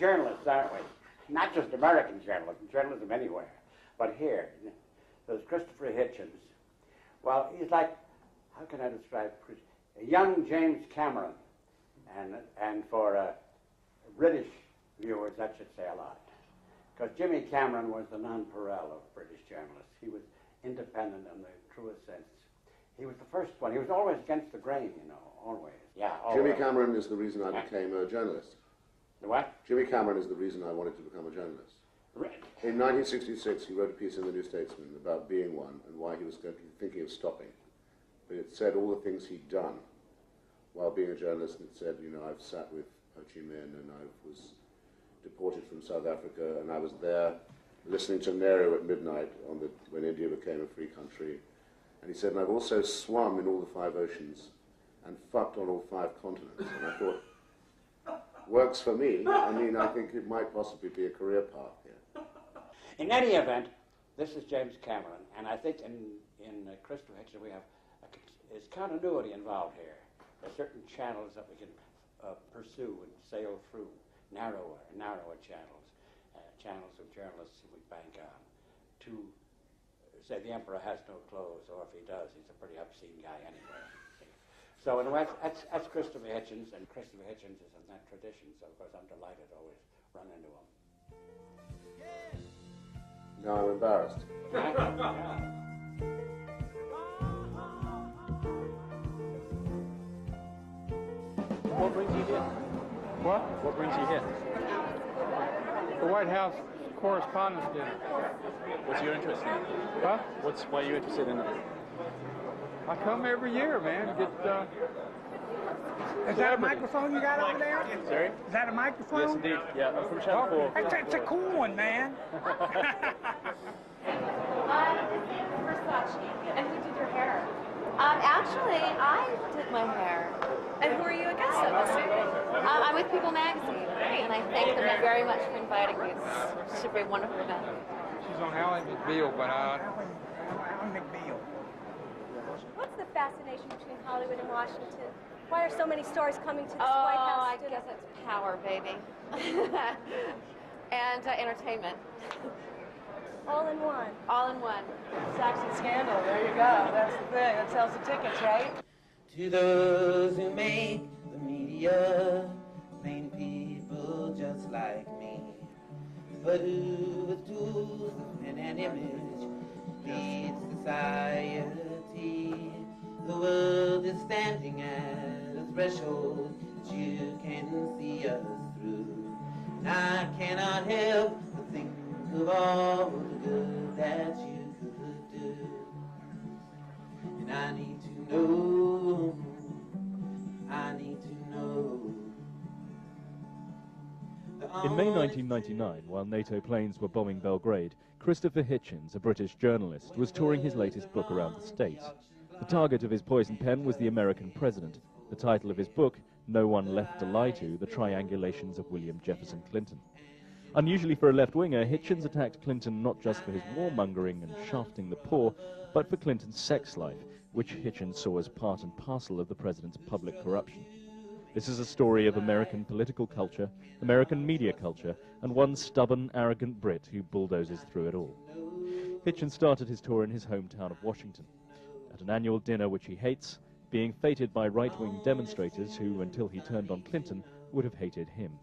journalists, aren't we? Not just American journalism anywhere, but here. There's Christopher Hitchens. Well, he's like, how can I describe a young James Cameron, and for British viewers, that should say a lot. Because Jimmy Cameron was the nonpareil of British journalists. He was independent in the truest sense. He was the first one. He was always against the grain, you know, always. Yeah, always. Jimmy Cameron is the reason I became a journalist. The what? Jimmy Cameron is the reason I wanted to become a journalist. Right. In 1966, he wrote a piece in the New Statesman about being one and why he was thinking of stopping. But it said all the things he'd done while being a journalist, and it said, you know, I've sat with Ho Chi Minh, and I was deported from South Africa, and I was there listening to Nehru at midnight when India became a free country. And he said, and I've also swum in all the 5 oceans and fucked on all 5 continents. And I thought, works for me. I mean, I think it might possibly be a career path here. In any event, this is James Cameron, and I think in Christopher Hitchens we have there's continuity involved here. There's certain channels that we can pursue and sail through, narrower channels, channels of journalists we bank on, to say the emperor has no clothes, or if he does, he's a pretty obscene guy anyway. So in a way, that's Christopher Hitchens, and Christopher Hitchens is in that tradition, so of course I'm delighted to always run into him. Now I'm embarrassed. What brings you here? What? What brings you here? The White House Correspondents' Dinner. What's your interest in it? Huh? Why are you interested in it? I come every year, man, to get, Is that a microphone you got over there? Sorry? Is that a microphone? Yes, indeed. Yeah, I'm from Channel 4. It's a cool one, man. And who did your hair? Actually, I did my hair. And who are you a guest of? I'm with People Magazine, and I thank them very much for inviting me. It should be a wonderful event. She's on Ally McBeal, but Ally McBeal. What's the fascination between Hollywood and Washington? Why are so many stars coming to this White House dinner? I guess it's power, baby. And entertainment. All in one. All in one. Saxon Scandal, there you go. That's the thing. That sells the tickets, right? To those who make the media, plain people just like me, but who with tools of pen and image lead society. The world is standing at a threshold that you can see us through. And I cannot help but think of all the good that you could do. And I need to know, I need to know. In May 1999, while NATO planes were bombing Belgrade, Christopher Hitchens, a British journalist, was touring his latest book around the States. The target of his poison pen was the American president. The title of his book, No One Left to Lie To, The Triangulations of William Jefferson Clinton. Unusually for a left-winger, Hitchens attacked Clinton not just for his warmongering and shafting the poor, but for Clinton's sex life, which Hitchens saw as part and parcel of the president's public corruption. This is a story of American political culture, American media culture, and one stubborn, arrogant Brit who bulldozes through it all. Hitchens started his tour in his hometown of Washington, at an annual dinner which he hates, being feted by right-wing demonstrators who, until he turned on Clinton, would have hated him.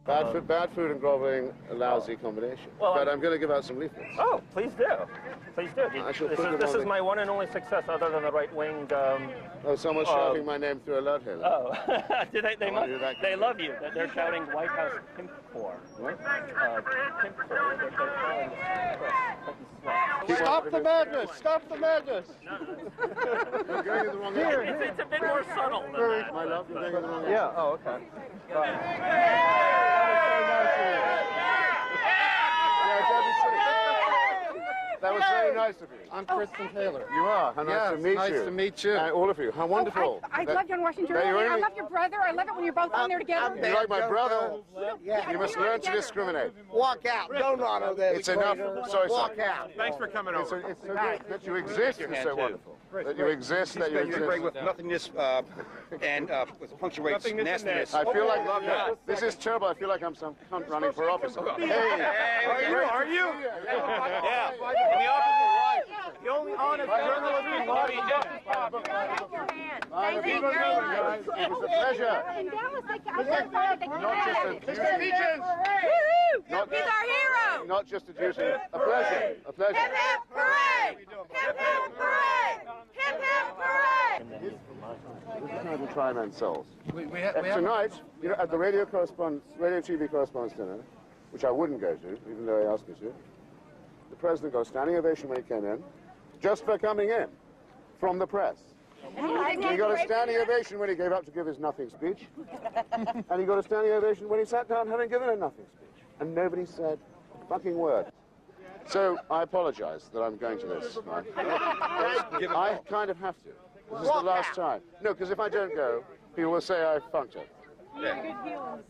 Bad food and groveling, a lousy combination. Well, but I'm going to give out some leaflets. Oh, please do. Please do. This is my one and only success other than the right-winged... oh, someone's shouting my name through a loud hill. Oh, they love you. They're shouting White House Pimp Corps. What? Pimp Corps. Stop the madness! Stop the madness! I'm going in the wrong area. It's a bit more subtle than that. My love, you're going in the wrong area. Yeah, oh, okay. That was very nice of you. I'm Kristen Taylor. You are? How nice to meet you. Nice to meet you. All of you. How wonderful. I love you on Washington. I love your brother. I love it when you're both on there together. You like my brother? You must learn to discriminate. Walk out. Don't honor this. It's enough. Sorry, Walk out. Thanks for coming over. It's so great that you exist is so wonderful. That you exist, that you exist. With nothingness and with punctuates nastiness. I feel like this is terrible. I feel like I'm some cunt running for office. Hey, are you? Yeah. The only honest journalist in Washington. It was a pleasure. He's our hero. Not just a duty. A pleasure. A pleasure. Hip hip hooray! Hip hip hooray! Hip hip hooray! This is how we try men's souls. Tonight, you know, at the radio TV correspondence dinner, which I wouldn't go to, even though he asked me to, the president got a standing ovation when he came in, just for coming in, from the press. He got a standing ovation when he gave up to give his nothing speech, and he got a standing ovation when he sat down having given a nothing speech, and nobody said a fucking word. So I apologize that I'm going to this. I kind of have to. This is the last time. No, because if I don't go, people will say I funked it.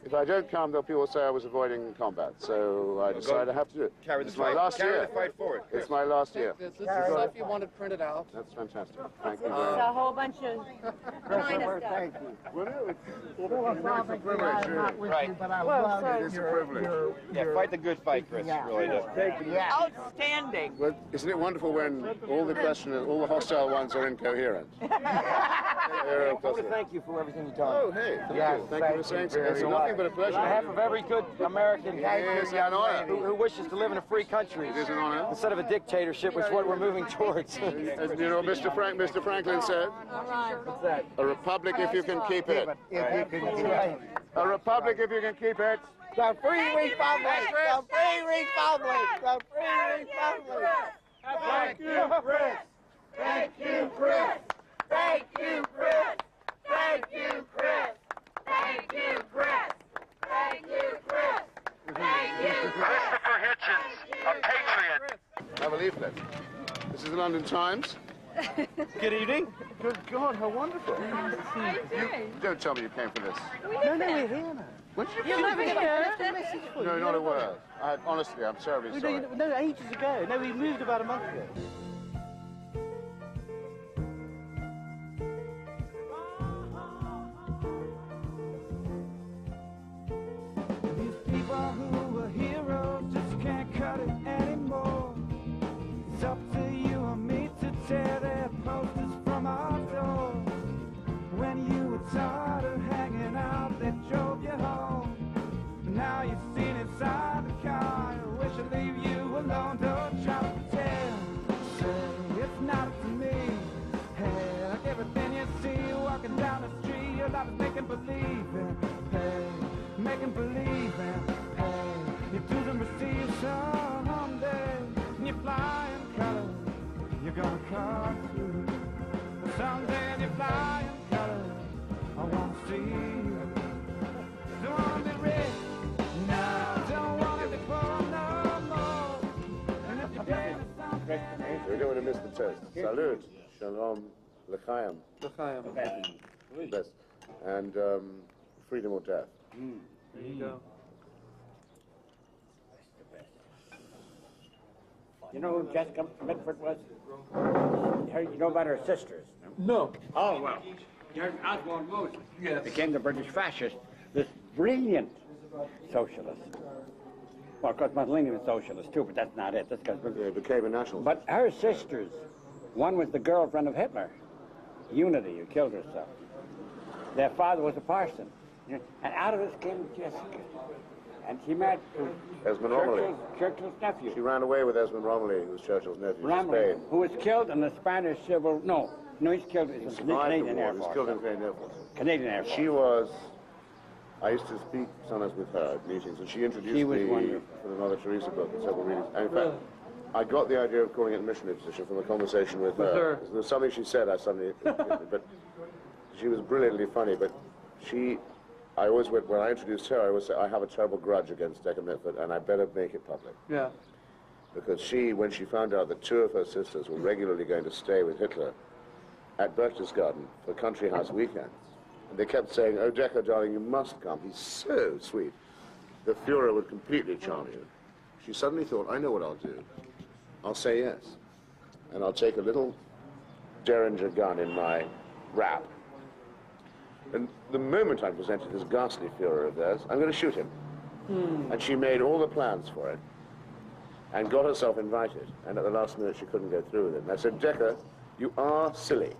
If I don't come, people will say I was avoiding combat. So I decided I have to do it. It's my last year. It's my last year. This is stuff you wanted printed out. That's fantastic. Thank you very It's much. a whole bunch of kind of stuff. Thank you. Well, no, it's a privilege. Right. It is a privilege. Yeah, fight the good fight, Chris. Really do. Outstanding. Well, isn't it wonderful when all the questioners, all the hostile ones are incoherent? I want to thank you for everything you've done. Oh, hey, thank you for saying so. It's nothing but a pleasure. On behalf of every good American It's an honor. who wishes to live in a free country It is an honor. instead of a dictatorship, which is what we're moving towards. As you know, Mr. Franklin said, What's that? a republic if you can keep it. If you can keep it. A republic if you can keep it. The free republic! The free republic! The free republic! Thank you, Chris. Thank you, Chris. Thank you, Chris. Thank you, Chris. Thank you, Chris. Thank you, Chris. Thank you, Chris. Christopher Hitchens, a patriot. I have a leaflet. This is the London Times. Good evening. Good God, how wonderful. Don't tell me you came for this. No, we're here now. When did you You're come? never going to get a message for you. No, not a word. Honestly, I'm terribly sorry. No, ages ago. No, we moved about a month ago. These people who were heroes just can't cut it anymore. It's up to you and me to tear their posters from our door. When you were tired of hanging out, they drove you home. Now you've seen inside the car. I wish I'd leave you alone. Don't try to pretend. Say it's not up to me. Hey, like everything you see walking down the street, your life is making believe. Hey, making believe. Hey, you do and receive someday. And you fly in color. You're gonna come through. Someday you fly in color. I wanna see you. Don't wanna be rich. No, don't wanna be poor no more. And if you're dead or something. We're going to miss the test. Salute. Shalom. L'chaim. L'chaim. Best. And freedom or death. There you go. You know who Jessica Mitford was? You know about her sisters? No. Oh, well. There's Oswald Moses. Yes. Became the British fascist. This brilliant socialist. Well, of course, Mussolini was socialist too, but that's not it. This guy's became a nationalist. But her sisters, one was the girlfriend of Hitler, Unity, who killed herself. Their father was a parson. And out of this came Jessica. And she married Esmond Romilly. Churchill's nephew. She ran away with Esmond Romilly, who was Churchill's nephew. Romilly, who was killed in the Spanish Civil... No, he's killed in the Canadian Air Force. He was killed in the Canadian Air Force. Canadian Air Force. She was... I used to speak sometimes with her at meetings, and she introduced me for the Mother Teresa book and several readings. And in fact, I got the idea of calling it a missionary position from a conversation with her. There was something she said, I suddenly... but she was brilliantly funny, but she... I always went, when I introduced her, I always say, I have a terrible grudge against Decca Mitford, and I better make it public. Yeah. because she, when she found out that 2 of her sisters were regularly going to stay with Hitler at Berchtesgaden for country house weekends, and they kept saying, "Oh, Decker, darling, you must come. He's so sweet. The Führer would completely charm you." She suddenly thought, I know what I'll do. I'll say yes. And I'll take a little Derringer gun in my wrap. And the moment I presented this ghastly Führer of theirs, I'm going to shoot him. And she made all the plans for it and got herself invited. And at the last minute, she couldn't go through with it. And I said, Decker, you are silly.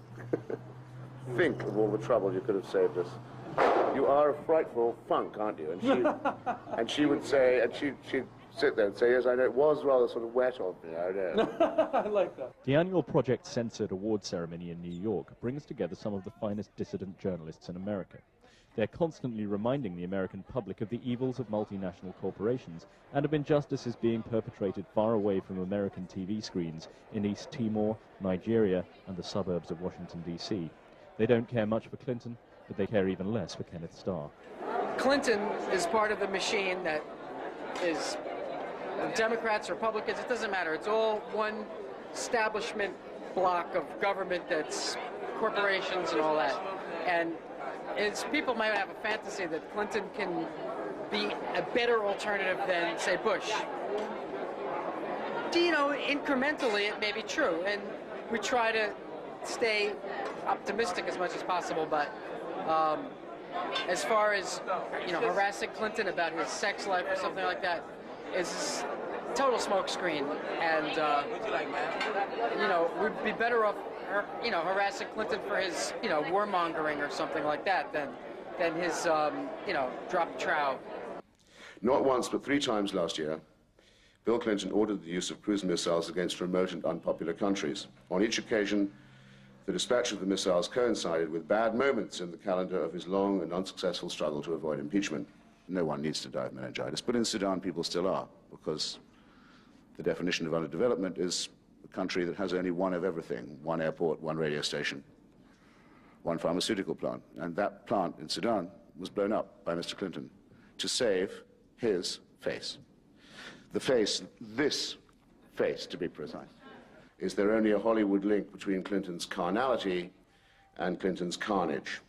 Think of all the trouble you could have saved us. You are a frightful funk, aren't you? And she would say, and she'd sit there and say, yes, I know, it was rather sort of wet on me, I know. I like that. The annual Project Censored Award ceremony in New York brings together some of the finest dissident journalists in America. They're constantly reminding the American public of the evils of multinational corporations and of injustices being perpetrated far away from American TV screens in East Timor, Nigeria, and the suburbs of Washington, D.C. They don't care much for Clinton, but they care even less for Kenneth Starr. Clinton is part of the machine that is Democrats, Republicans, it doesn't matter. It's all one establishment block of government that's corporations and all that. And people might have a fantasy that Clinton can be a better alternative than, say, Bush. You know, incrementally it may be true, and we try to stay optimistic as much as possible, but as far as, you know, harassing Clinton about his sex life or something like that is total smokescreen, and you know, we'd be better off, you know, harassing Clinton for his, you know, warmongering or something like that than his, you know, drop trow. Not once, but 3 times last year, Bill Clinton ordered the use of cruise missiles against remote and unpopular countries. On each occasion, the dispatch of the missiles coincided with bad moments in the calendar of his long and unsuccessful struggle to avoid impeachment. No one needs to die of meningitis, but in Sudan people still are, because the definition of underdevelopment is a country that has only one of everything: 1 airport, 1 radio station, 1 pharmaceutical plant. And that plant in Sudan was blown up by Mr. Clinton to save his face. The face, this face to be precise. Is there only a Hollywood link between Clinton's carnality and Clinton's carnage?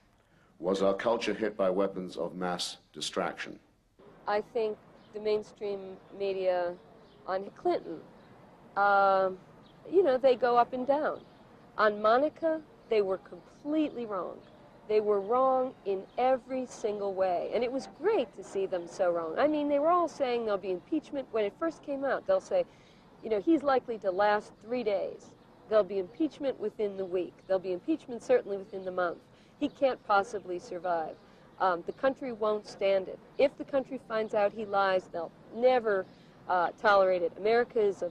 Was our culture hit by weapons of mass distraction? I think the mainstream media on Clinton, you know, they go up and down. On Monica, they were completely wrong. They were wrong in every single way. And it was great to see them so wrong. I mean, they were all saying there'll be impeachment. When it first came out, they'll say, you know, he's likely to last 3 days. There'll be impeachment within the week. There'll be impeachment certainly within the month. He can't possibly survive. The country won't stand it. If the country finds out he lies, they'll never tolerate it. America is a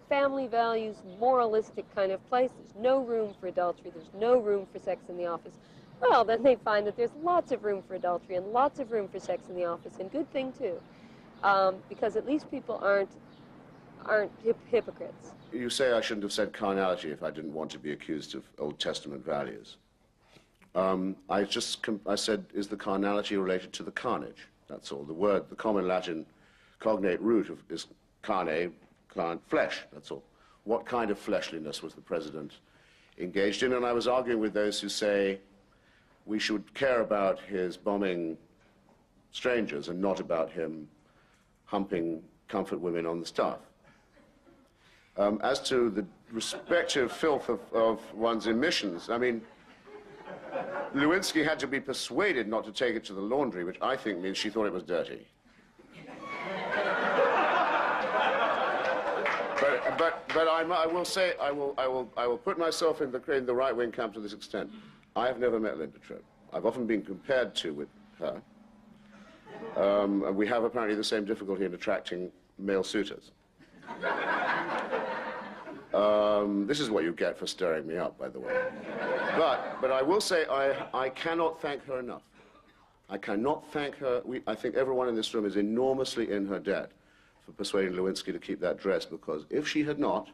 family values, moralistic kind of place. There's no room for adultery. There's no room for sex in the office. Well, then they find that there's lots of room for adultery and lots of room for sex in the office, and good thing too, because at least people aren't hypocrites. You say I shouldn't have said carnality if I didn't want to be accused of Old Testament values. I said, is the carnality related to the carnage? That's all. The word, the common Latin cognate root is carne, flesh, that's all. What kind of fleshliness was the president engaged in? And I was arguing with those who say we should care about his bombing strangers and not about him humping comfort women on the staff. As to the respective filth of one's emissions, I mean, Lewinsky had to be persuaded not to take it to the laundry, which I think means she thought it was dirty. But I will say, I will put myself in the right-wing camp to this extent. I have never met Linda Tripp. I've often been compared with her. And we have apparently the same difficulty in attracting male suitors. This is what you get for stirring me up, by the way. But I will say I cannot thank her enough. I cannot thank her. I think everyone in this room is enormously in her debt for persuading Lewinsky to keep that dress, because if she had not,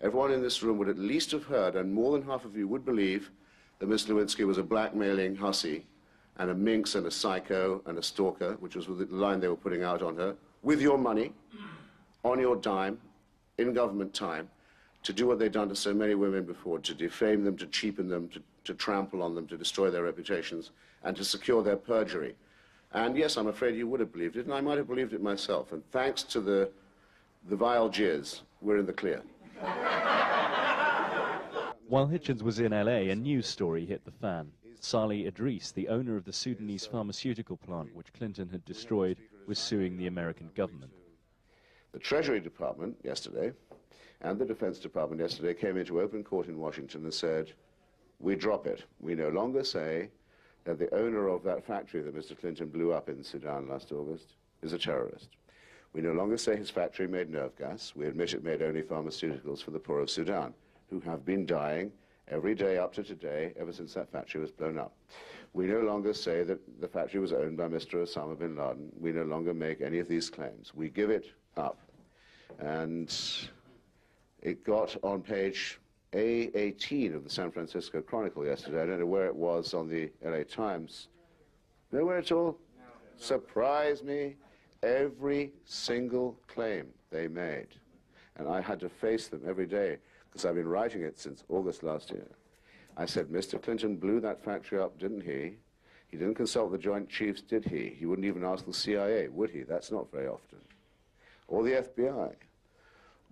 everyone in this room would at least have heard, and more than half of you would believe, that Miss Lewinsky was a blackmailing hussy and a minx and a psycho and a stalker, which was the line they were putting out on her, with your money, on your dime, in government time to do what they've done to so many women before, to defame them, to cheapen them, to trample on them, to destroy their reputations, and to secure their perjury. And yes, I'm afraid you would have believed it, and I might have believed it myself. And thanks to the vile jizz, we're in the clear. While Hitchens was in LA, a news story hit the fan. Salih Idris, the owner of the Sudanese pharmaceutical plant which Clinton had destroyed, was suing the American government. The Treasury Department yesterday and the Defense Department yesterday came into open court in Washington and said, we drop it. We no longer say that the owner of that factory that Mr. Clinton blew up in Sudan last August is a terrorist. We no longer say his factory made nerve gas. We admit it made only pharmaceuticals for the poor of Sudan, who have been dying every day up to today, ever since that factory was blown up. We no longer say that the factory was owned by Mr. Osama bin Laden. We no longer make any of these claims. We give it up. And it got on page A18 of the San Francisco Chronicle yesterday. I don't know where it was on the LA Times. Nowhere at all? No. Surprise me. Every single claim they made. And I had to face them every day, because I've been writing it since August last year. I said, Mr. Clinton blew that factory up, didn't he? He didn't consult the Joint Chiefs, did he? He wouldn't even ask the CIA, would he? That's not very often. Or the FBI,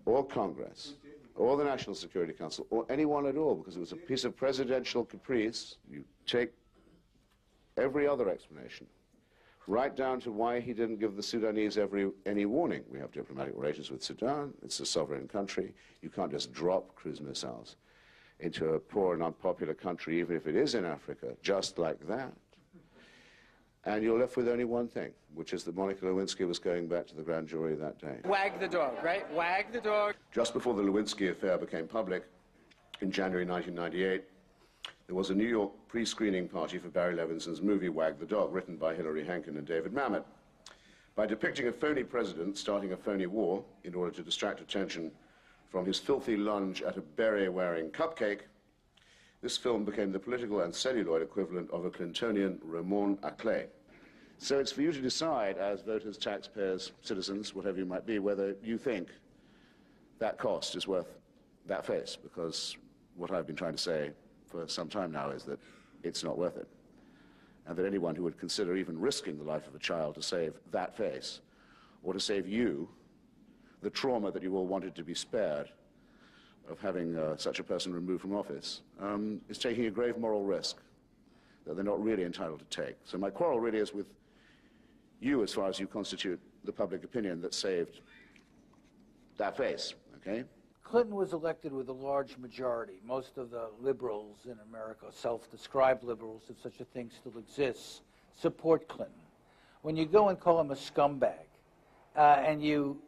or Congress, or the National Security Council, or anyone at all, because it was a piece of presidential caprice. You take every other explanation, right down to why he didn't give the Sudanese any warning. We have diplomatic relations with Sudan. It's a sovereign country. You can't just drop cruise missiles into a poor and unpopular country, even if it is in Africa, just like that. And you're left with only one thing, which is that Monica Lewinsky was going back to the grand jury that day. Wag the dog, right? Wag the dog. Just before the Lewinsky affair became public, in January 1998, there was a New York pre-screening party for Barry Levinson's movie Wag the Dog, written by Hilary Hankin and David Mamet. By depicting a phony president starting a phony war in order to distract attention from his filthy lunge at a beret-wearing cupcake, this film became the political and celluloid equivalent of a Clintonian Ramon Aclé. So it's for you to decide, as voters, taxpayers, citizens, whatever you might be, whether you think that cost is worth that face, because what I've been trying to say for some time now is that it's not worth it, and that anyone who would consider even risking the life of a child to save that face, or to save you the trauma that you all wanted to be spared of having such a person removed from office, is taking a grave moral risk that they're not really entitled to take. So my quarrel really is with you, as far as you constitute the public opinion that saved that face, okay? Clinton was elected with a large majority. Most of the liberals in America, self-described liberals, if such a thing still exists, support Clinton. When you go and call him a scumbag, and you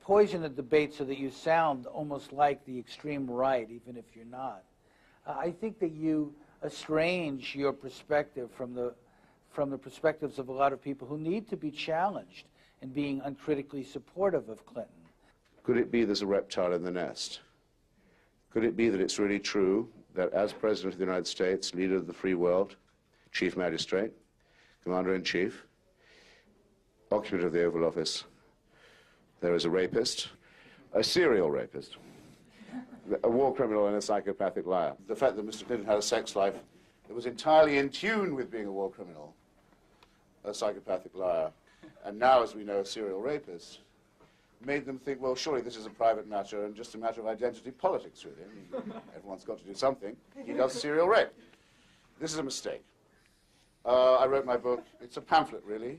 poison the debate so that you sound almost like the extreme right, even if you're not, I think that you estrange your perspective from the perspectives of a lot of people who need to be challenged in being uncritically supportive of Clinton. Could it be there's a reptile in the nest? Could it be that it's really true that as President of the United States, leader of the free world, Chief Magistrate, Commander-in-Chief, occupant of the Oval Office, there is a rapist, a serial rapist, a war criminal and a psychopathic liar? The fact that Mr. Clinton had a sex life that was entirely in tune with being a war criminal, a psychopathic liar, and now, as we know, a serial rapist, made them think, well, surely this is a private matter and just a matter of identity politics, really. I mean, everyone's got to do something. He does serial rape. This is a mistake. I wrote my book, it's a pamphlet, really,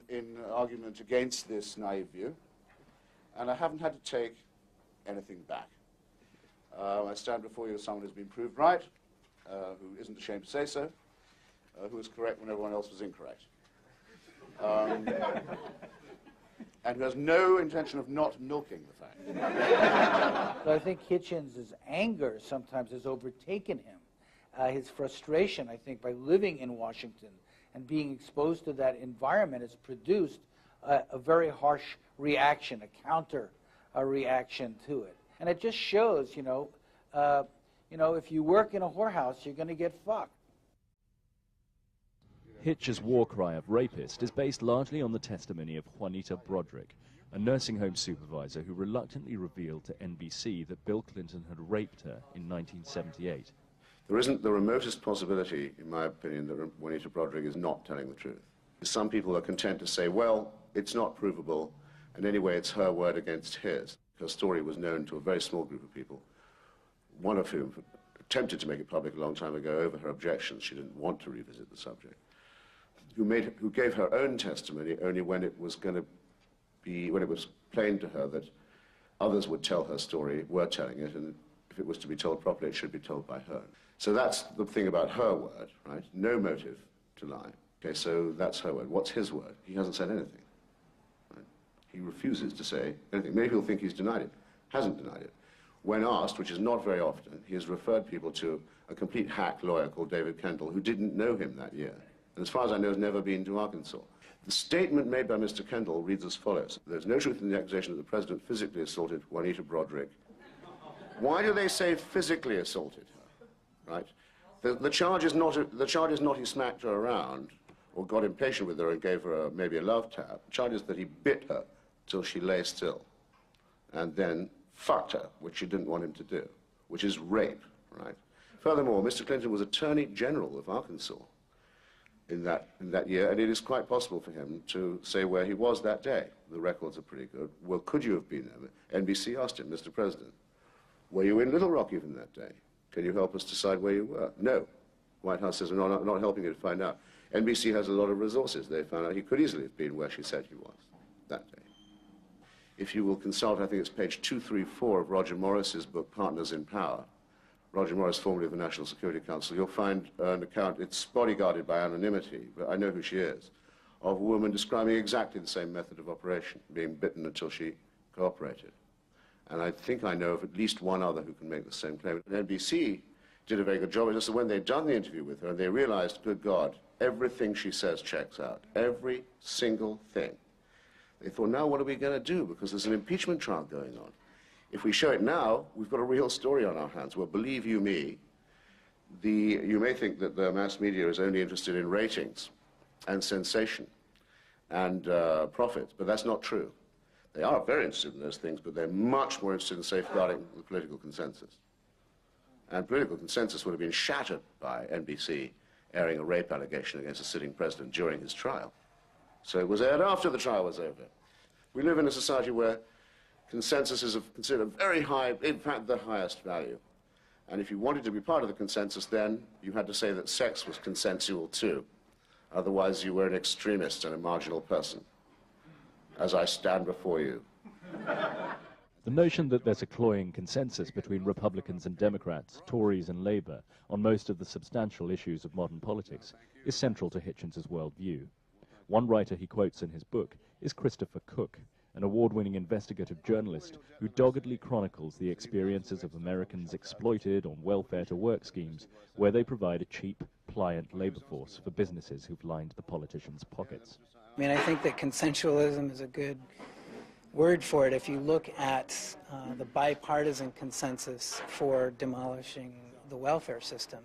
in argument against this naive view, and I haven't had to take anything back. I stand before you as someone who's been proved right, who isn't ashamed to say so, who was correct when everyone else was incorrect. And who has no intention of not milking the fact. So I think Hitchens' anger sometimes has overtaken him. His frustration, I think, by living in Washington and being exposed to that environment has produced a very harsh reaction, a counter reaction to it. And it just shows, if you work in a whorehouse, you're going to get fucked. Hitch's war cry of rapist is based largely on the testimony of Juanita Broderick, a nursing home supervisor who reluctantly revealed to NBC that Bill Clinton had raped her in 1978. There isn't the remotest possibility, in my opinion, that Juanita Broderick is not telling the truth. Some people are content to say, well, it's not provable, and anyway, it's her word against his. Her story was known to a very small group of people, one of whom attempted to make it public a long time ago over her objections. She didn't want to revisit the subject. Who gave her own testimony only when it was going to be, when it was plain to her that others would tell her story, were telling it, and if it was to be told properly, it should be told by her. So that's the thing about her word, right? No motive to lie. Okay, so that's her word. What's his word? He hasn't said anything. Right? He refuses to say anything. Many people think he's denied it. Hasn't denied it. When asked, which is not very often, he has referred people to a complete hack lawyer called David Kendall, who didn't know him that year. And as far as I know, has never been to Arkansas. The statement made by Mr. Kendall reads as follows. There's no truth in the accusation that the president physically assaulted Juanita Broderick. Why do they say physically assaulted her, right? The charge is not he smacked her around or got impatient with her and gave her maybe a love tap. The charge is that he bit her till she lay still and then fucked her, which she didn't want him to do, which is rape, right? Furthermore, Mr. Clinton was Attorney General of Arkansas in that year, and it is quite possible for him to say where he was that day. The records are pretty good. Well, could you have been there? NBC asked him, Mr. President, were you in Little Rock even that day? Can you help us decide where you were? No. White House says, we're not helping you to find out. NBC has a lot of resources. They found out he could easily have been where she said he was that day. If you will consult, I think it's page 234 of Roger Morris's book, Partners in Power, Roger Morris, formerly of the National Security Council, you'll find an account, it's bodyguarded by anonymity, but I know who she is, of a woman describing exactly the same method of operation, being bitten until she cooperated. And I think I know of at least one other who can make the same claim. And NBC did a very good job. It's just that when they'd done the interview with her, and they realized, good God, everything she says checks out. Every single thing. They thought, now what are we going to do? Because there's an impeachment trial going on. If we show it now, we've got a real story on our hands. Well, believe you me, you may think that the mass media is only interested in ratings and sensation and profit, but that's not true. They are very interested in those things, but they're much more interested in safeguarding the political consensus. And political consensus would have been shattered by NBC airing a rape allegation against a sitting president during his trial. So it was aired after the trial was over. We live in a society where consensus is considered very high, in fact, the highest value. And if you wanted to be part of the consensus, then you had to say that sex was consensual too. Otherwise, you were an extremist and a marginal person, as I stand before you. The notion that there's a cloying consensus between Republicans and Democrats, Tories and Labour, on most of the substantial issues of modern politics is central to Hitchens' worldview. One writer he quotes in his book is Christopher Cook, an award-winning investigative journalist who doggedly chronicles the experiences of Americans exploited on welfare-to-work schemes where they provide a cheap, pliant labor force for businesses who've lined the politicians' pockets. I mean, I think that consensualism is a good word for it. If you look at the bipartisan consensus for demolishing the welfare system,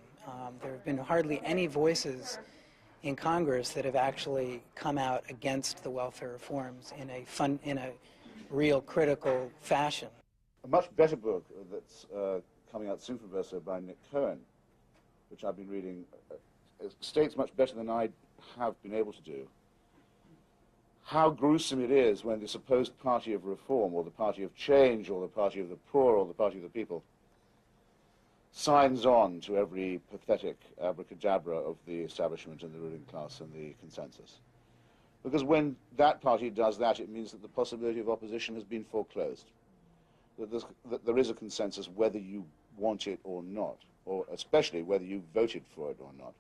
there have been hardly any voices in Congress that have actually come out against the welfare reforms in a real critical fashion. A much better book that's coming out soon from Verso by Nick Cohen, which I've been reading, states much better than I have been able to do how gruesome it is when the supposed party of reform, or the party of change, or the party of the poor, or the party of the people signs on to every pathetic abracadabra of the establishment and the ruling class and the consensus. Because when that party does that, it means that the possibility of opposition has been foreclosed. That there is a consensus whether you want it or not, or especially whether you voted for it or not.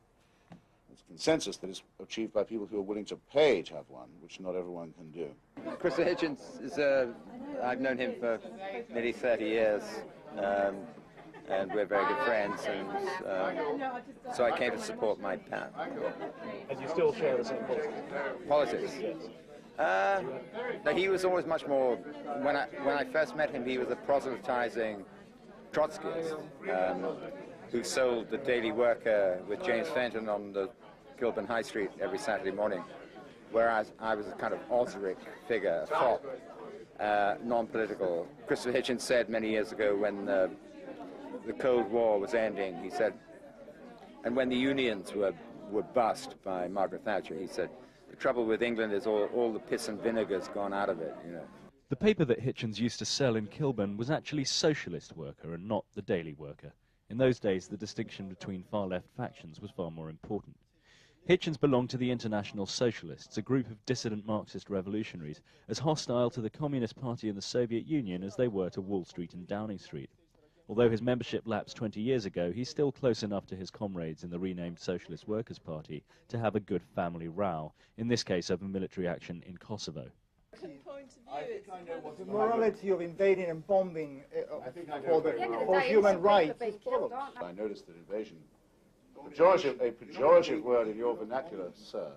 It's a consensus that is achieved by people who are willing to pay to have one, which not everyone can do. Christopher Hitchens is I've known him for nearly 30 years. And we're very good friends, and so I came to support my path. And you still share the same Politics? No, he was always much more, when I first met him, he was a proselytizing Trotskyist who sold the Daily Worker with James Fenton on the Kilburn High Street every Saturday morning, whereas I was a kind of Osric figure, a fop, non-political. Christopher Hitchens said many years ago when the Cold War was ending, he said, and when the unions were bust by Margaret Thatcher, he said, the trouble with England is all the piss and vinegar's gone out of it, you know. The paper that Hitchens used to sell in Kilburn was actually Socialist Worker and not the Daily Worker. In those days, the distinction between far-left factions was far more important. Hitchens belonged to the International Socialists, a group of dissident Marxist revolutionaries, as hostile to the Communist Party and the Soviet Union as they were to Wall Street and Downing Street. Although his membership lapsed 20 years ago, he's still close enough to his comrades in the renamed Socialist Workers' Party to have a good family row, in this case over military action in Kosovo. The morality of invading and bombing for human rights. I noticed that invasion, a pejorative word in your vernacular, sir,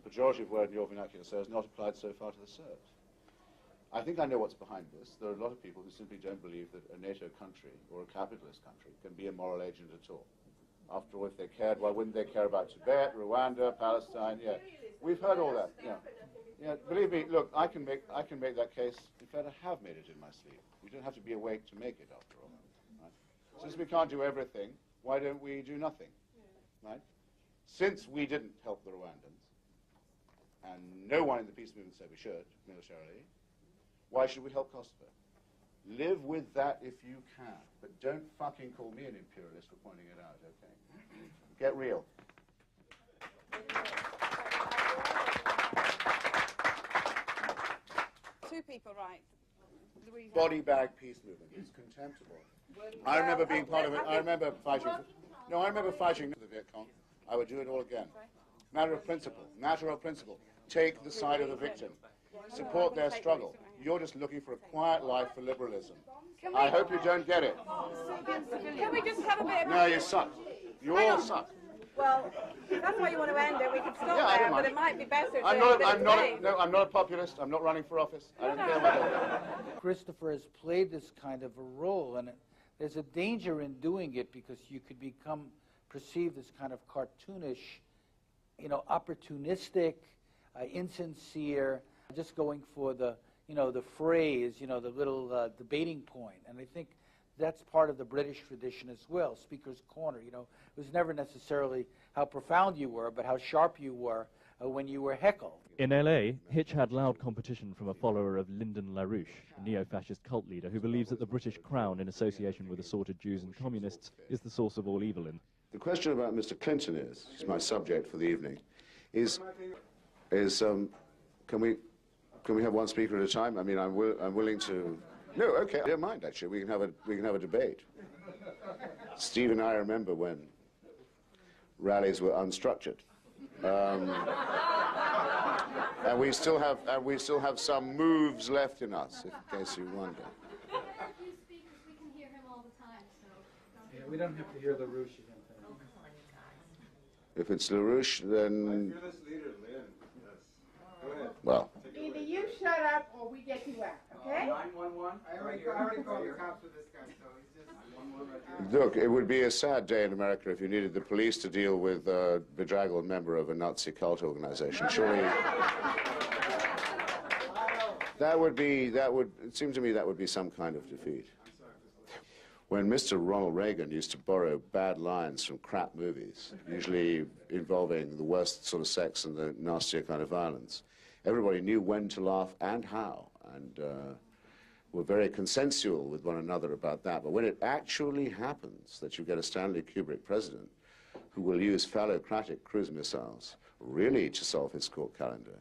is not applied so far to the Serbs. I think I know what's behind this. There are a lot of people who simply don't believe that a NATO country or a capitalist country can be a moral agent at all. After all, if they cared, why wouldn't they care about Tibet, Rwanda, Palestine? Yeah, we've heard all that. Yeah, believe me. Look, I can make that case. In fact, I have made it in my sleep. You don't have to be awake to make it, after all. Right? Since we can't do everything, why don't we do nothing? Right? Since we didn't help the Rwandans, and no one in the peace movement said we should militarily, why should we help Kosovo? Live with that if you can, but don't fucking call me an imperialist for pointing it out, okay? Get real. Two people, right? Body bag peace movement is contemptible. I remember being part of it. I remember fighting. I remember fighting the Viet Cong. I would do it all again. Matter of principle. Matter of principle. Take the side of the victim. Support their struggle. You're just looking for a quiet life for liberalism. I hope you don't get it. Can we just have a bit of... No, you suck. You all suck. Well, if that's why you want to end it, we could stop there, but it might be better to I'm not a populist. I'm not running for office. I don't care what it is. Christopher has played this kind of a role, and there's a danger in doing it because you could become perceived as kind of cartoonish, you know, opportunistic, insincere, just going for the, you know, the phrase, you know, the little debating point. And I think that's part of the British tradition as well, Speaker's Corner. You know, it was never necessarily how profound you were, but how sharp you were when you were heckled. In LA, Hitch had loud competition from a follower of Lyndon LaRouche, a neo-fascist cult leader who believes that the British Crown, in association with assorted Jews and communists, is the source of all evil. The question about Mr. Clinton is my subject for the evening, can we have one speaker at a time? I mean, I'm willing to. No, okay, I don't mind actually. We can have a debate. Steve and I remember when rallies were unstructured, and we still have some moves left in us, in case you wonder. Yeah, we don't have to hear LaRouche again. If it's LaRouche, then. Well. Either you shut up or we get you out, okay? 911. I already called the cops for this guy, so he's just 911 right there. Look, it would be a sad day in America if you needed the police to deal with a bedraggled member of a Nazi cult organization. Surely, it seems to me that would be some kind of defeat. When Mr. Ronald Reagan used to borrow bad lines from crap movies, usually involving the worst sort of sex and the nastier kind of violence, everybody knew when to laugh and how, and were very consensual with one another about that. But when it actually happens that you get a Stanley Kubrick president who will use phallocratic cruise missiles really to solve his court calendar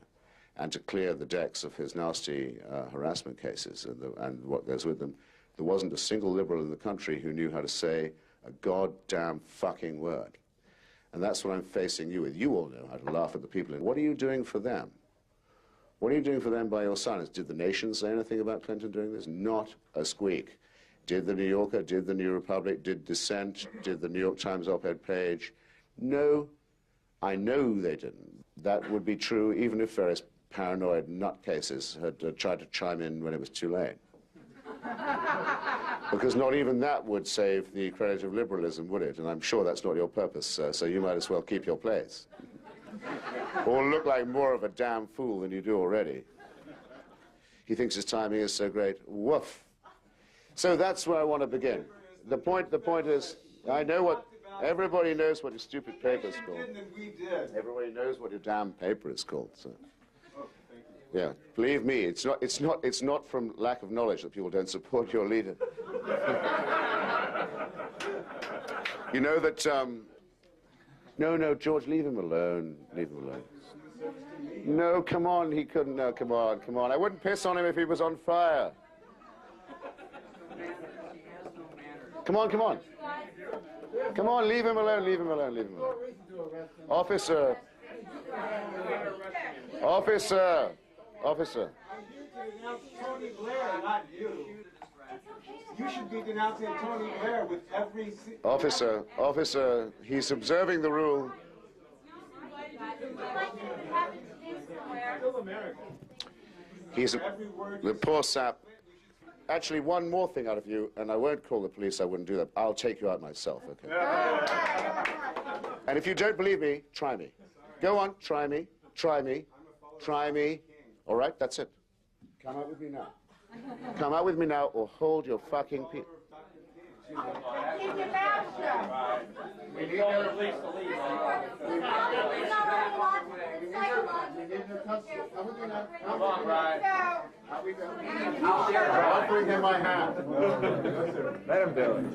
and to clear the decks of his nasty harassment cases and what goes with them, there wasn't a single liberal in the country who knew how to say a goddamn fucking word. And that's what I'm facing you with. You all know how to laugh at the people. And what are you doing for them? What are you doing for them by your silence? Did the Nation say anything about Clinton doing this? Not a squeak. Did the New Yorker, did the New Republic, did Dissent, did the New York Times op-ed page? No, I know they didn't. That would be true even if various paranoid nutcases had tried to chime in when it was too late. Because not even that would save the credit of liberalism, would it? And I'm sure that's not your purpose, sir, so you might as well keep your place. Or look like more of a damn fool than you do already. He thinks his timing is so great. Woof. So that's where I want to begin. The point is, I know what, everybody knows what your stupid paper is called. Everybody knows what your damn paper is called. So. Yeah, believe me, it's not from lack of knowledge that people don't support your leader. You know that, no, George, leave him alone. Leave him alone. No, come on, he couldn't. No, come on. I wouldn't piss on him if he was on fire. Come on. Come on, leave him alone. Officer. Tony Blair, not you. You should be denouncing Tony Blair with every... Officer, he's observing the rule. He's the poor sap. Actually, one more thing out of you, and I won't call the police, I wouldn't do that. I'll take you out myself, okay? And if you don't believe me, try me. Go on, try me. All right, that's it. Come out with me now. Come out with me now, or hold your fucking peace. Keep your mouth shut. We need the police to leave. Come on, Brian. I'll bring him my hand. Let him do it.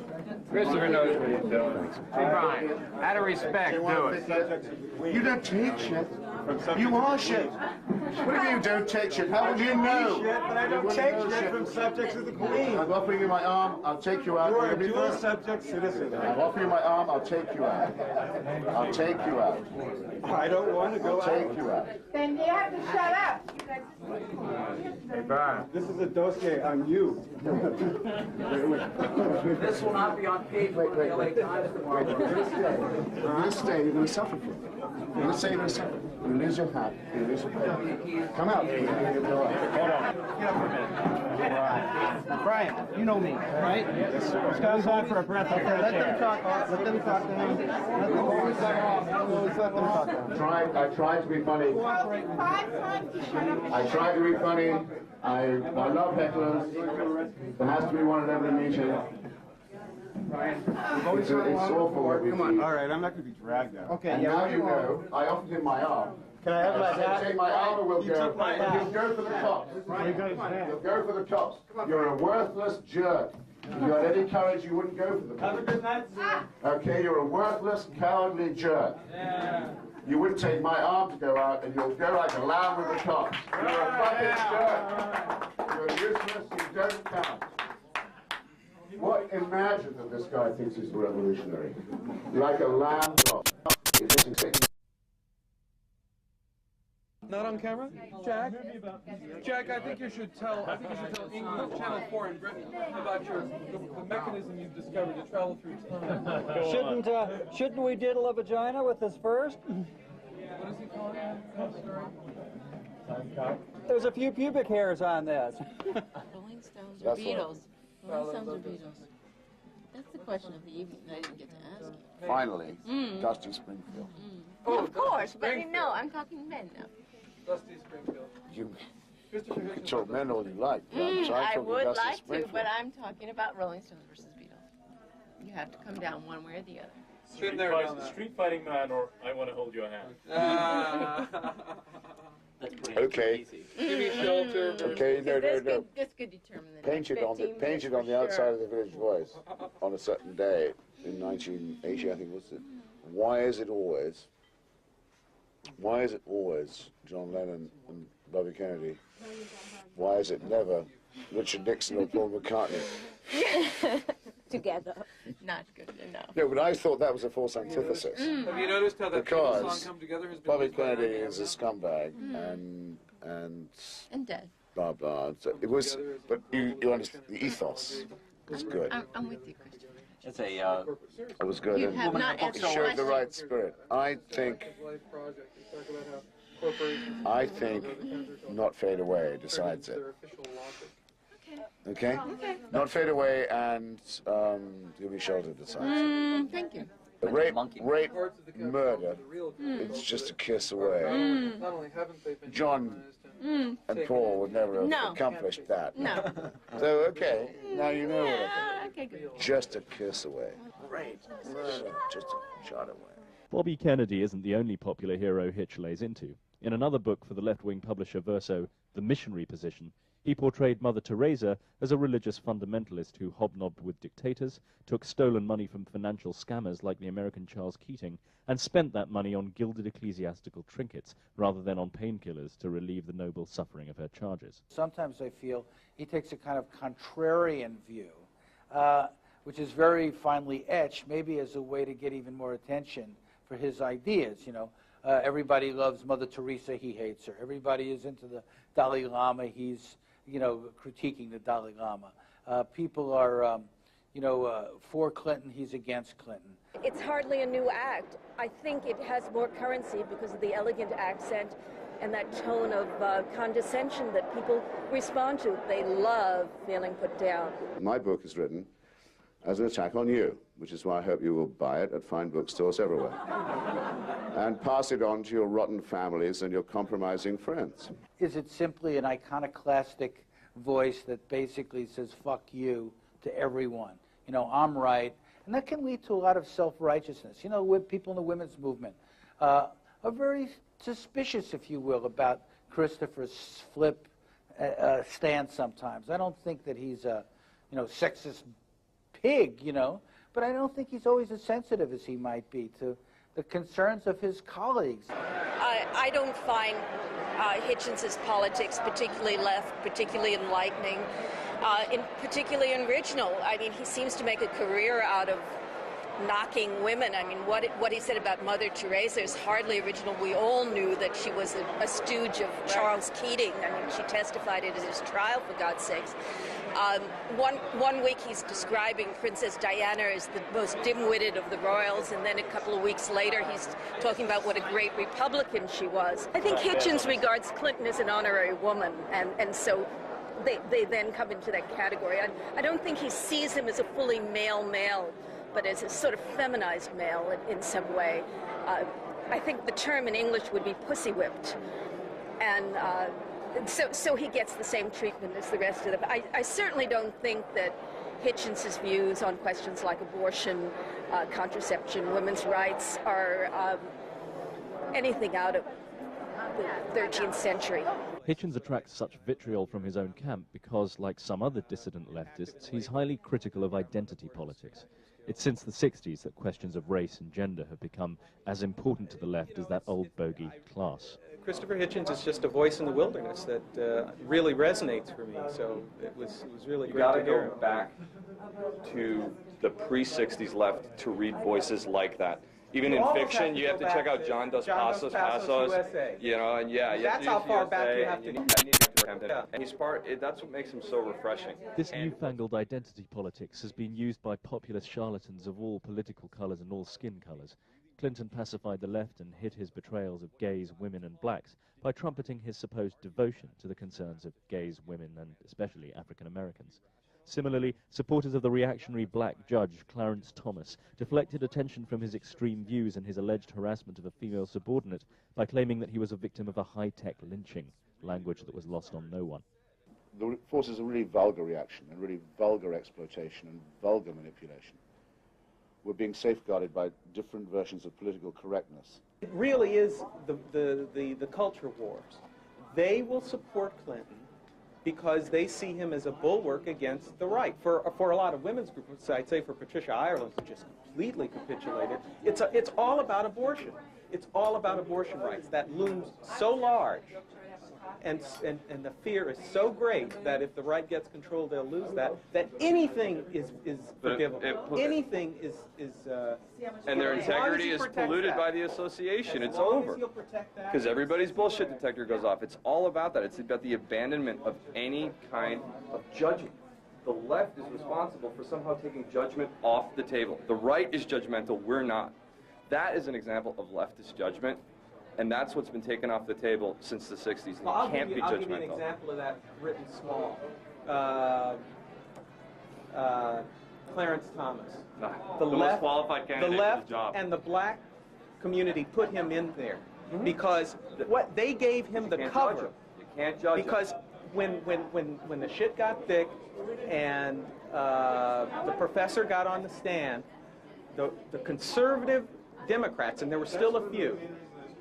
Christopher knows what he's doing. Hey, Brian, out of respect, do it. You don't take shit. You are shit. What do you mean you don't take shit? How would you know? But I don't take shit from subjects of the Queen. I'm offering you my arm, I'll take you out. You are a dual subject citizen. I'm offering you my arm, I'll take you out. I'll take you out. I don't want to go out. I'll take you out. Then you have to shut up. Hey, Brian. This is a dossier on you. This will not be on page one of the LA Times tomorrow. You're going to stay, you're going to suffer from it. You're going to say you're going to suffer. You lose your hat, you lose your pen. Come out. Hold on. Get up for a minute. Brian, you know me, right? Yes, sir. It's got time for a breath of fresh air. Let them talk to him. Let them talk to him. I tried to be funny. I tried to be funny. I love hecklers. There has to be one at every meeting. It's awful what we do. All right, I'm not going to be dragged out. Okay, and now you know, I offered him my arm. Can I have my hat? Take my arm or we'll go. Took my hat. You'll go for the tops. You'll go for the tops. You're a worthless jerk. If you had any courage, you wouldn't go for the tops. Have a good night, sir. Okay, you're a worthless, cowardly jerk. Yeah. You wouldn't take my arm to go out, and you'll go like a lamb with the tops. You're a fucking jerk. You're useless. You don't count. What? Imagine that this guy thinks he's revolutionary. Like a lamb top. Not on camera? Jack? Jack, I think you should tell England, Channel 4 in Britain about the mechanism you've discovered to travel through time. Shouldn't we diddle a vagina with this first? What is he calling it? There's a few pubic hairs on this. Rolling Stones or Beatles? Rolling Stones or Beatles? That's the question of the evening I didn't get to ask. Finally, Dusty Springfield. Oh, of course, but no, I'm talking men now. Dusty Springfield. You can talk men all you like. I would like to, but I'm talking about Rolling Stones versus Beatles. You have to come down one way or the other. Street fighting man, or I want to hold your hand. That's pretty easy. Give me shelter. Okay, no. This could determine the Paint it on the outside of the Village Voice on a certain day in 1980, I think, was it? Why is it always John Lennon and Bobby Kennedy? Why is it never Richard Nixon or Paul McCartney? Together. Not good enough. No, but I thought that was a false antithesis. Have you noticed how that because song Come Together has been Bobby used by Kennedy many is a scumbag And dead. blah blah. So it was, but you understand the ethos was good. I'm with you, Christopher. It's a... It was good. You have not It answered showed the question. right spirit. I think Not Fade Away decides it. Okay? Not Fade Away and Give Me Shelter decides it. Thank you. Rape, murder, it's just a kiss away. Not only haven't they been John Mm. And Paul would never have accomplished that. No. So, okay, now you know what I think. Okay, good. Just a kiss away. Great. Just a shot away. Bobby Kennedy isn't the only popular hero Hitch lays into. In another book for the left-wing publisher Verso, The Missionary Position, he portrayed Mother Teresa as a religious fundamentalist who hobnobbed with dictators, took stolen money from financial scammers like the American Charles Keating, and spent that money on gilded ecclesiastical trinkets rather than on painkillers to relieve the noble suffering of her charges. Sometimes I feel he takes a kind of contrarian view, which is very finely etched, maybe as a way to get even more attention for his ideas, you know. Everybody loves Mother Teresa, he hates her. Everybody is into the Dalai Lama, he's, you know, critiquing the Dalai Lama. People are, you know, for Clinton, he's against Clinton. It's hardly a new act. I think it has more currency because of the elegant accent and that tone of condescension that people respond to. They love feeling put down. My book is written as an attack on you, which is why I hope you will buy it at fine bookstores everywhere. And pass it on to your rotten families and your compromising friends. Is it simply an iconoclastic voice that basically says, fuck you, to everyone? You know, I'm right. And that can lead to a lot of self-righteousness. You know, with people in the women's movement are very suspicious, if you will, about Christopher's flip stance sometimes. I don't think that he's a, you know, sexist pig, you know, but I don't think he's always as sensitive as he might be to the concerns of his colleagues. I don't find Hitchens' politics particularly left, particularly enlightening, particularly original. I mean, he seems to make a career out of knocking women. I mean, what he said about Mother Teresa is hardly original. We all knew that she was a stooge of Charles Keating. I mean, she testified at his trial, for God's sakes. One week he's describing Princess Diana as the most dim-witted of the royals, and then a couple of weeks later he's talking about what a great Republican she was. I think Hitchens regards Clinton as an honorary woman, and so they then come into that category. I don't think he sees him as a fully male, but as a sort of feminized male in some way. I think the term in English would be pussy-whipped. And so he gets the same treatment as the rest of them. I certainly don't think that Hitchens' views on questions like abortion, contraception, women's rights are anything out of the 13th century. Hitchens attracts such vitriol from his own camp because, like some other dissident leftists, he's highly critical of identity politics. It's since the 60s that questions of race and gender have become as important to the left as that old bogey class. Christopher Hitchens is just a voice in the wilderness that really resonates for me, so it was really great to hear. You gotta go back to the pre-60s left to read voices like that. Even in fiction, you have to check out John Dos Passos, you know, and yeah, that's how far back you have to go. And he's that's what makes him so refreshing. This newfangled identity politics has been used by populist charlatans of all political colours and all skin colours. Clinton pacified the left and hid his betrayals of gays, women and blacks by trumpeting his supposed devotion to the concerns of gays, women and especially African Americans. Similarly, supporters of the reactionary black judge, Clarence Thomas, deflected attention from his extreme views and his alleged harassment of a female subordinate by claiming that he was a victim of a high-tech lynching, language that was lost on no one. The forces of really vulgar reaction and really vulgar exploitation and vulgar manipulation were being safeguarded by different versions of political correctness. It really is the culture wars. They will support Clinton because they see him as a bulwark against the right. For a lot of women's groups, I'd say for Patricia Ireland, who just completely capitulated, it's all about abortion. It's all about abortion rights. That looms so large, and the fear is so great that if the right gets control, they'll lose that anything is forgivable. Anything is and their integrity is polluted by the association. It's over. Because everybody's bullshit detector goes off. It's all about that. It's about the abandonment of any kind of judgment. The left is responsible for somehow taking judgment off the table. The right is judgmental. We're not. That is an example of leftist judgment. And that's what's been taken off the table since the 60s. And I'll it can't be judgmental. I'll give you an example of that written small. Clarence Thomas. The most qualified candidate for the job. And the black community put him in there because what they gave him the cover. can't judge because when the shit got thick and the professor got on the stand, the conservative Democrats, and there were still a few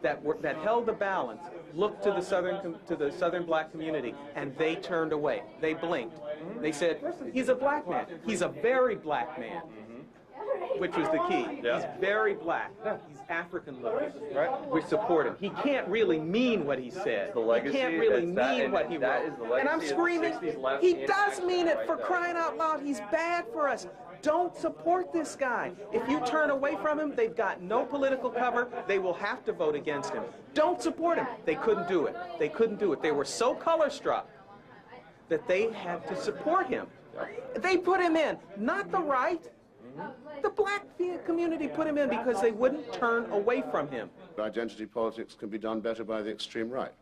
that held the balance, looked to the southern black community, and they turned away. They blinked. They said, he's a black man. He's a very black man, which was the key. Yeah. He's very black. He's African looking. Right? We support him. He can't really mean what he said. The legacy, he can't really that's mean what he wrote. Is the legacy And I'm screaming, of the 60s left he and does mean it, for right crying out loud. He's bad for us. Don't support this guy. If you turn away from him, they've got no political cover. They will have to vote against him. Don't support him. They couldn't do it. They couldn't do it. They were so color-struck that they had to support him. They put him in, not the right. The black community put him in because they wouldn't turn away from him. Identity politics can be done better by the extreme right.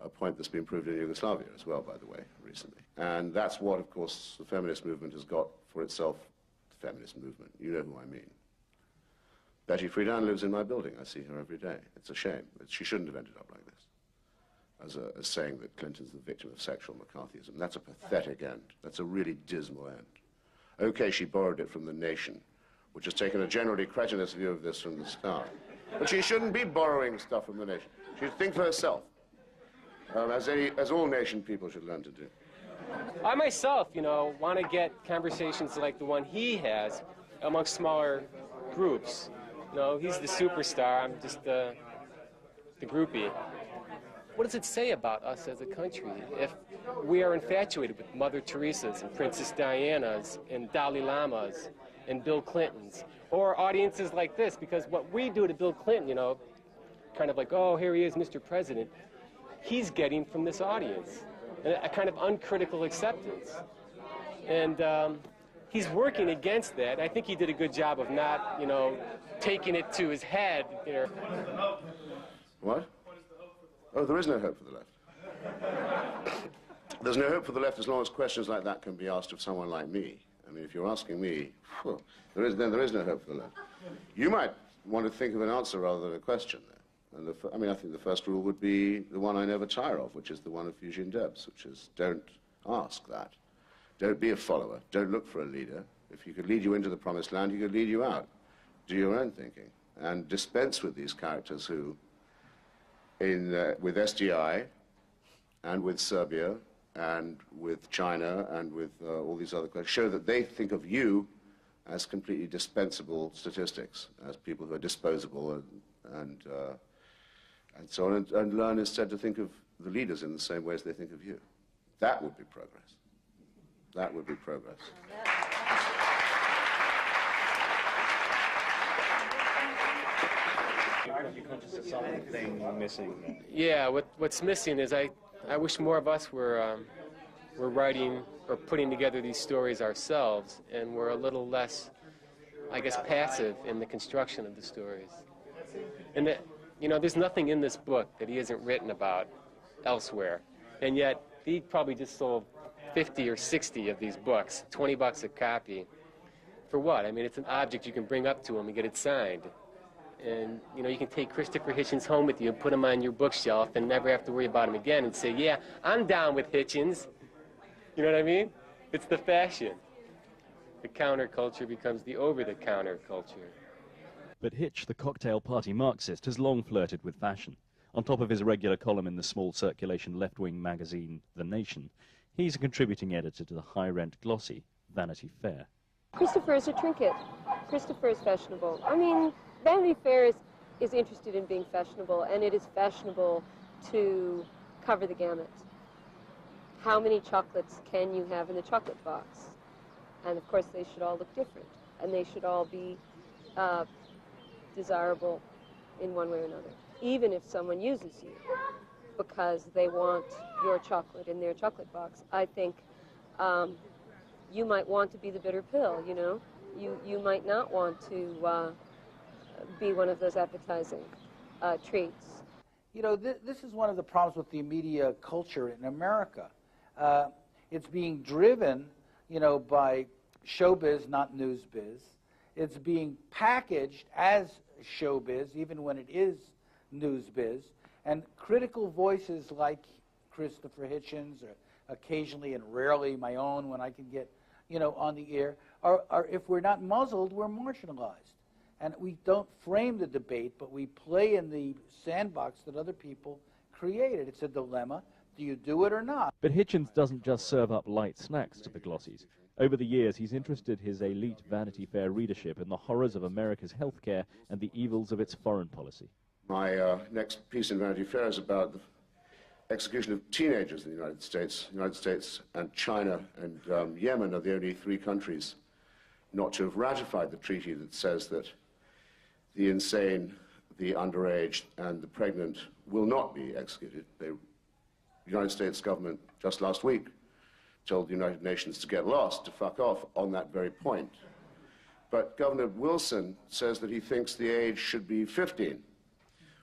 A point that's been proved in Yugoslavia as well, by the way, recently. And that's what, of course, the feminist movement has got for itself. The feminist movement, you know who I mean. Betty Friedan lives in my building. I see her every day. It's a shame. She shouldn't have ended up like this, as saying that Clinton's the victim of sexual McCarthyism. That's a pathetic end. That's a really dismal end. Okay, she borrowed it from The Nation, which has taken a generally cretinous view of this from the start. But she shouldn't be borrowing stuff from The Nation. She should think for herself, as all nation people should learn to do. I myself, want to get conversations like the one he has amongst smaller groups. He's the superstar, I'm just the groupie. What does it say about us as a country if we are infatuated with Mother Teresa's and Princess Diana's and Dalai Lama's and Bill Clinton's, or audiences like this? Because what we do to Bill Clinton, kind of like, oh, here he is, Mr. President, he's getting from this audience a kind of uncritical acceptance. And he's working against that. I think he did a good job of not, taking it to his head. What? Oh, there is no hope for the left. There's no hope for the left as long as questions like that can be asked of someone like me. I mean, if you're asking me, then there is no hope for the left. You might want to think of an answer rather than a question there. And I think the first rule would be the one I never tire of, which is the one of Eugene Debs, which is don't ask that. Don't be a follower. Don't look for a leader. If he could lead you into the promised land, he could lead you out. Do your own thinking. And dispense with these characters who, with SDI and with Serbia and with China and with all these other countries, show that they think of you as completely dispensable statistics, as people who are disposable and so on, and learn instead to think of the leaders in the same way as they think of you. That would be progress. That would be progress. Are you conscious of something missing? Yeah, what's missing is I wish more of us were writing or putting together these stories ourselves, and we're a little less, I guess, passive in the construction of the stories. And that, there's nothing in this book that he hasn't written about elsewhere, and yet he probably just sold 50 or 60 of these books, $20 a copy. For what? I mean, it's an object you can bring up to him and get it signed. And, you can take Christopher Hitchens home with you and put him on your bookshelf and never have to worry about him again and say, yeah, I'm down with Hitchens. You know what I mean? It's the fashion. The counterculture becomes the over-the-counter culture. But Hitch, the cocktail party Marxist, has long flirted with fashion. On top of his regular column in the small circulation left-wing magazine, The Nation, he's a contributing editor to the high-rent glossy Vanity Fair. Christopher is a trinket. Christopher is fashionable. I mean, Vanity Fair is interested in being fashionable, and it is fashionable to cover the gamut. How many chocolates can you have in the chocolate box? And of course they should all look different, and they should all be desirable in one way or another, even if someone uses you because they want your chocolate in their chocolate box. I think you might want to be the bitter pill, You might not want to be one of those appetizing treats. This is one of the problems with the media culture in America. It's being driven, by showbiz, not newsbiz. It's being packaged as showbiz, even when it is newsbiz. And critical voices like Christopher Hitchens, or occasionally and rarely my own when I can get, on the air, are if we're not muzzled, we're marginalized. And we don't frame the debate, but we play in the sandbox that other people created. It's a dilemma. Do you do it or not? But Hitchens doesn't just serve up light snacks to the glossies. Over the years, he's interested his elite Vanity Fair readership in the horrors of America's healthcare and the evils of its foreign policy. My next piece in Vanity Fair is about the execution of teenagers in the United States. The United States and China and Yemen are the only 3 countries not to have ratified the treaty that says that the insane, the underage, and the pregnant will not be executed. The United States government just last week told the United Nations to get lost, to fuck off on that very point. But Governor Wilson says that he thinks the age should be 15,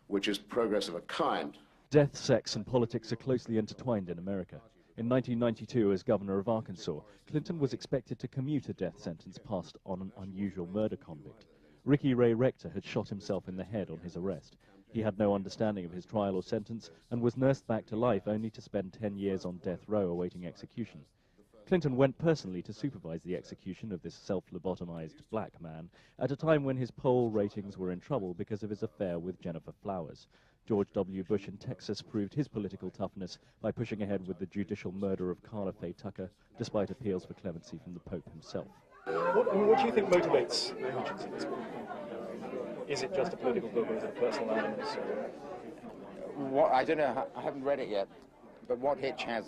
which is progress of a kind. Death, sex, and politics are closely intertwined in America. In 1992, as governor of Arkansas, Clinton was expected to commute a death sentence passed on an unusual murder convict. Ricky Ray Rector had shot himself in the head on his arrest. He had no understanding of his trial or sentence and was nursed back to life only to spend 10 years on death row awaiting execution. Clinton went personally to supervise the execution of this self-lobotomized black man at a time when his poll ratings were in trouble because of his affair with Jennifer Flowers. George W. Bush in Texas proved his political toughness by pushing ahead with the judicial murder of Carla Faye Tucker, despite appeals for clemency from the Pope himself. What do you think motivates Hitchens in this book? Is it just a political book, or is it a personal animus? I don't know, I haven't read it yet, but what Hitch has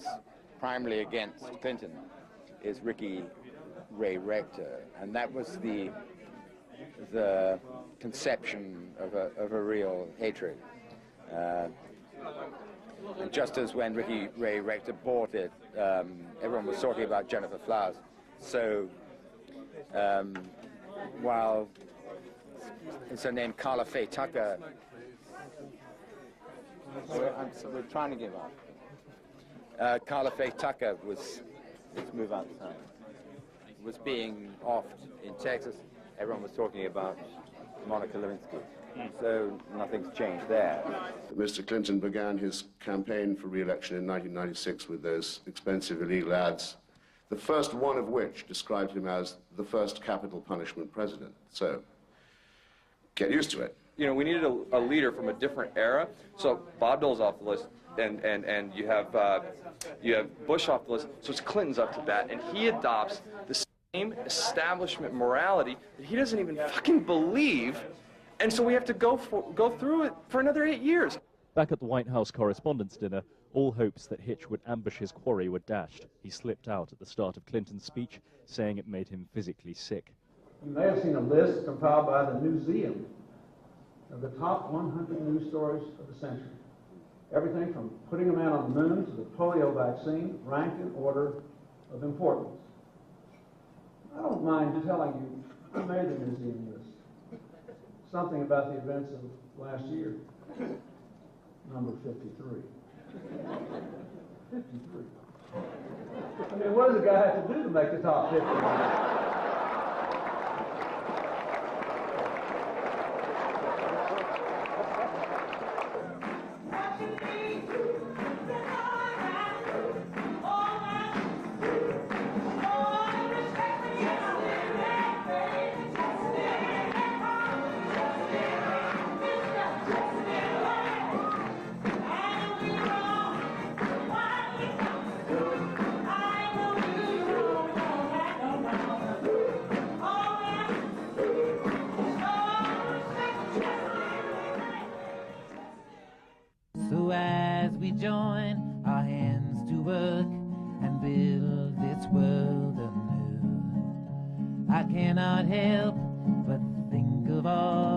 primarily against Clinton is Ricky Ray Rector, and that was the conception of a real hatred. And just as when Ricky Ray Rector bought it, everyone was talking about Jennifer Flowers. So while it's her name, Carla Faye Tucker, we're trying to give up. Carla Faye Tucker was, let's move outside, was being offed in Texas. Everyone was talking about Monica Lewinsky. So nothing's changed there. Mr. Clinton began his campaign for re-election in 1996 with those expensive illegal ads, the first one of which described him as the first capital punishment president. So get used to it. We needed a leader from a different era. So Bob Dole's off the list, and you have Bush off the list. So it's Clinton's up to bat, and he adopts the same establishment morality that he doesn't even fucking believe. And so we have to go through it for another 8 years. Back at the White House Correspondents' Dinner, all hopes that Hitch would ambush his quarry were dashed. He slipped out at the start of Clinton's speech, saying it made him physically sick. You may have seen a list compiled by the Museum of the top 100 news stories of the century. Everything from putting a man on the moon to the polio vaccine, ranked in order of importance. I don't mind telling you who made the museum list. Something about the events of last year. Number 53. 53. I mean, what does a guy have to do to make the top 50? So as we join our hands to work and build this world anew, I cannot help but think of all